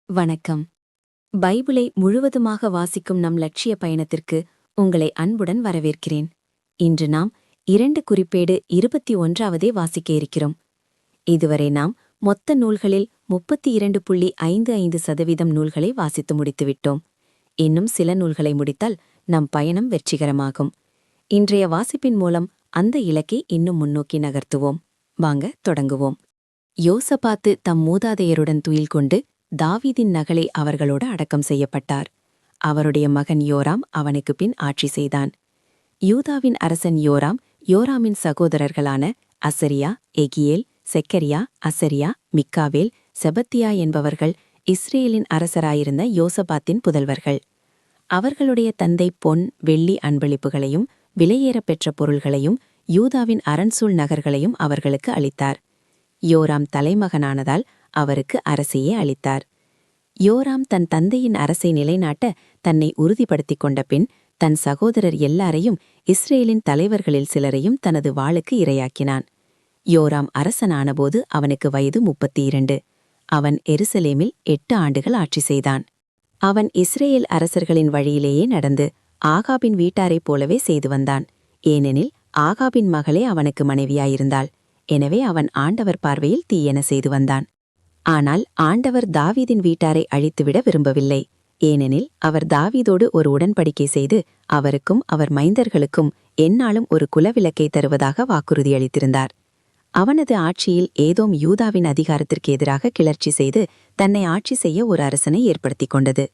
வணக்கம். பைபிளை முழுவதுமாக வாசிக்கும் நம் லட்சிய பயணத்திற்கு உங்களை அன்புடன் வரவேற்கிறேன். இன்று நாம் 2 குறிப்பேடு 21 வாசிக்க இருக்கிறோம். இதுவரை நாம் மொத்த நூல்களில் 32.55% நூல்களை வாசித்து முடித்துவிட்டோம். இன்னும் சில நூல்களை முடித்தால் நம் பயணம் வெற்றிகரமாகும். இன்றைய வாசிப்பின் மூலம் அந்த இலக்கை இன்னும் முன்னோக்கி நகர்த்துவோம். வாங்க தொடங்குவோம். யோசபாத்து தம் மூதாதையருடன் துயில் கொண்டு தாவீதின் நகலை அவர்களோடு அடக்கம் செய்யப்பட்டார். அவருடைய மகன் யோராம் அவனுக்கு பின் ஆட்சி செய்தான். யூதாவின் அரசன் யோராமின் சகோதரர்களான அசரியா, எகியேல், செக்கரியா, அசரியா, மிக்காவேல், செபத்தியா என்பவர்கள் இஸ்ரேலின் அரசராயிருந்த யோசபாத்தின் புதல்வர்கள். அவர்களுடைய தந்தை பொன், வெள்ளி அன்பளிப்புகளையும் விலையேறப் பெற்ற பொருள்களையும் யூதாவின் அரண்சூழ் நகர்களையும் அவர்களுக்கு அளித்தார். யோராம் தலைமகனானதால் அவருக்கு அரசையே அளித்தார். யோராம் தன் தந்தையின் அரசை நிலைநாட்ட தன்னை உறுதிப்படுத்திக் கொண்ட பின் தன் சகோதரர் எல்லாரையும் இஸ்ரேலின் தலைவர்களில் சிலரையும் தனது வாளுக்கு இரையாக்கினான். யோராம் அரசனானபோது அவனுக்கு வயது 32. அவன் எருசலேமில் 8 ஆண்டுகள் ஆட்சி செய்தான். அவன் இஸ்ரேல் அரசர்களின் வழியிலேயே நடந்து ஆகாபின் வீட்டாரைப் போலவே செய்து வந்தான். ஏனெனில் ஆகாபின் மகளே அவனுக்கு மனைவியாயிருந்தாள். எனவே அவன் ஆண்டவர் பார்வையில் தீயென செய்து வந்தான். ஆனால் ஆண்டவர் தாவீதின் வீட்டாரை அழித்துவிட விரும்பவில்லை. ஏனெனில் அவர் தாவீதோடு ஒரு உடன்படிக்கை செய்து அவருக்கும் அவர் மைந்தர்களுக்கும் எந்நாளும் ஒரு குலவிலக்கை தருவதாக வாக்குறுதியளித்திருந்தார். அவனது ஆட்சியில் ஏதோம் யூதாவின் அதிகாரத்திற்கு எதிராக கிளர்ச்சி செய்து தன்னை ஆட்சி செய்ய ஒரு அரசனை ஏற்படுத்திக் கொண்டது.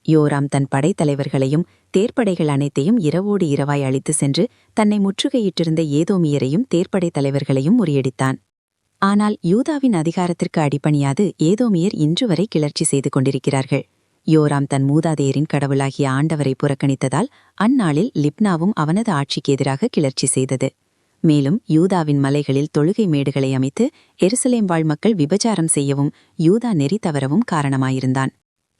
யோராம் தன் படைத்தலைவர்களையும் தேர்ப்படைகள் அனைத்தையும் இரவோடு இரவாய் அழித்து சென்று தன்னை முற்றுகையிட்டிருந்த ஏதோமியரையும் தேர்ப்படை தலைவர்களையும் முறியடித்தான். ஆனால் யூதாவின் அதிகாரத்திற்கு அடிபணியாது ஏதோமியர் இன்று வரை கிளர்ச்சி செய்து கொண்டிருக்கிறார்கள். யோராம் தன் மூதாதையரின் கடவுளாகிய ஆண்டவரை புறக்கணித்ததால் அந்நாளில் லிப்னாவும் அவனது ஆட்சிக்கு எதிராக கிளர்ச்சி செய்தது. மேலும் யூதாவின் மலைகளில் தொழுகை மேடுகளை அமைத்து எருசலேம் வாழ் மக்கள் விபச்சாரம் செய்யவும் யூதா நெறி தவறவும் காரணமாயிருந்தான்.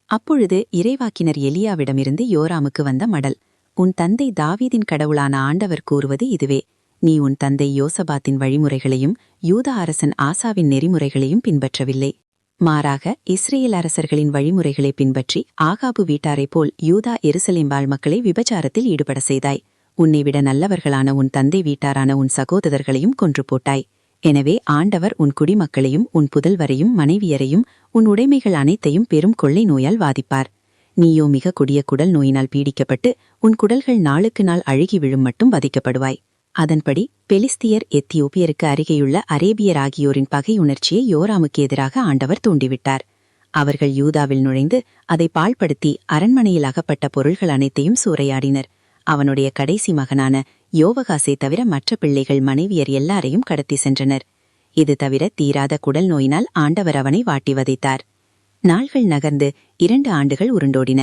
அப்பொழுது இறைவாக்கினர் எலியாவிடமிருந்து யோராமுக்கு வந்த மடல், உன் தந்தை தாவீதின் கடவுளான ஆண்டவர் கூறுவது இதுவே: நீ உன் தந்தை யோசபாத்தின் வழிமுறைகளையும் யூதா அரசன் ஆசாவின் நெறிமுறைகளையும் பின்பற்றவில்லை. மாறாக இஸ்ரேல் அரசர்களின் வழிமுறைகளை பின்பற்றி ஆகாபு வீட்டாரைப் போல் யூதா எருசலேம் வாழ் மக்களை விபச்சாரத்தில் ஈடுபட செய்தாய். உன்னை விட நல்லவர்களான உன் தந்தை வீட்டாரான உன் சகோதரர்களையும் கொன்று போட்டாய். எனவே ஆண்டவர் உன் குடிமக்களையும் உன் புதல்வரையும் மனைவியரையும் உன் உடைமைகள் அனைத்தையும் பெரும் கொள்ளை நோயால் வாதிப்பார். நீயோ மிக கொடிய குடல் நோயினால் பீடிக்கப்பட்டு உன் குடல்கள் நாளுக்கு நாள் அழுகி விழும் மட்டும் வதைக்கப்படுவாய். அதன்படி பெலிஸ்தியர் எத்தியோப்பியருக்கு அருகேயுள்ள அரேபியர் ஆகியோரின் பகை உணர்ச்சியை யோராமுக்கு எதிராக ஆண்டவர் தூண்டிவிட்டார். அவர்கள் யூதாவில் நுழைந்து அதை பாழ்படுத்தி அரண்மனையில் அகப்பட்ட பொருள்கள் அனைத்தையும் சூறையாடினர். அவனுடைய கடைசி மகனான யோவகாசை தவிர மற்ற பிள்ளைகள் மனைவியர் எல்லாரையும் கடத்தி சென்றனர். இது தவிர தீராத குடல் நோயினால் ஆண்டவர் அவனை வாட்டி வதைத்தார். நாள்கள் நகர்ந்து 2 ஆண்டுகள் உருண்டோடின.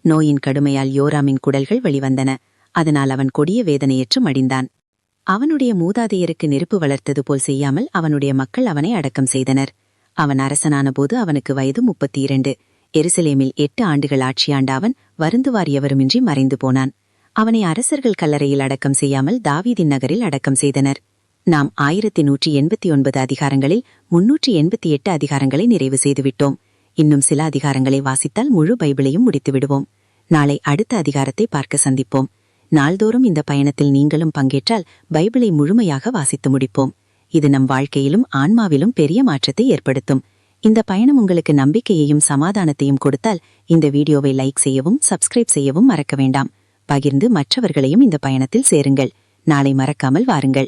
நோயின் கடுமையால் யோராமின் குடல்கள் வெளிவந்தன. அதனால் அவன் கொடிய வேதனையற்று மடிந்தான். அவனுடைய மூதாதையருக்கு நெருப்பு வளர்த்தது போல் செய்யாமல் அவனுடைய மக்கள் அவனை அடக்கம் செய்தனர். அவன் அரசனானபோது அவனுக்கு வயது 32. எருசலேமில் 8 ஆண்டுகள் ஆட்சியாண்ட அவன் வருந்துவார் எவருமின்றி மறைந்து போனான். அவனை அரசர்கள் கல்லறையில் அடக்கம் செய்யாமல் தாவீதின் நகரில் அடக்கம் செய்தனர். நாம் 1189 அதிகாரங்களில் 388 அதிகாரங்களை நிறைவு செய்துவிட்டோம். இன்னும் சில அதிகாரங்களை வாசித்தால் முழு பைபிளையும் முடித்துவிடுவோம். நாளை அடுத்த அதிகாரத்தை பார்க்க சந்திப்போம். நாள்தோறும் இந்த பயணத்தில் நீங்களும் பங்கேற்றால் பைபிளை முழுமையாக வாசித்து முடிப்போம். இது நம் வாழ்க்கையிலும் ஆன்மாவிலும் பெரிய மாற்றத்தை ஏற்படுத்தும். இந்த பயணம் உங்களுக்கு நம்பிக்கையையும் சமாதானத்தையும் கொடுத்தால் இந்த வீடியோவை லைக் செய்யவும் சப்ஸ்கிரைப் செய்யவும் மறக்க வேண்டாம். பகிர்ந்து மற்றவர்களையும் இந்த பயணத்தில் சேருங்கள். நாளை மறக்காமல் வாருங்கள்.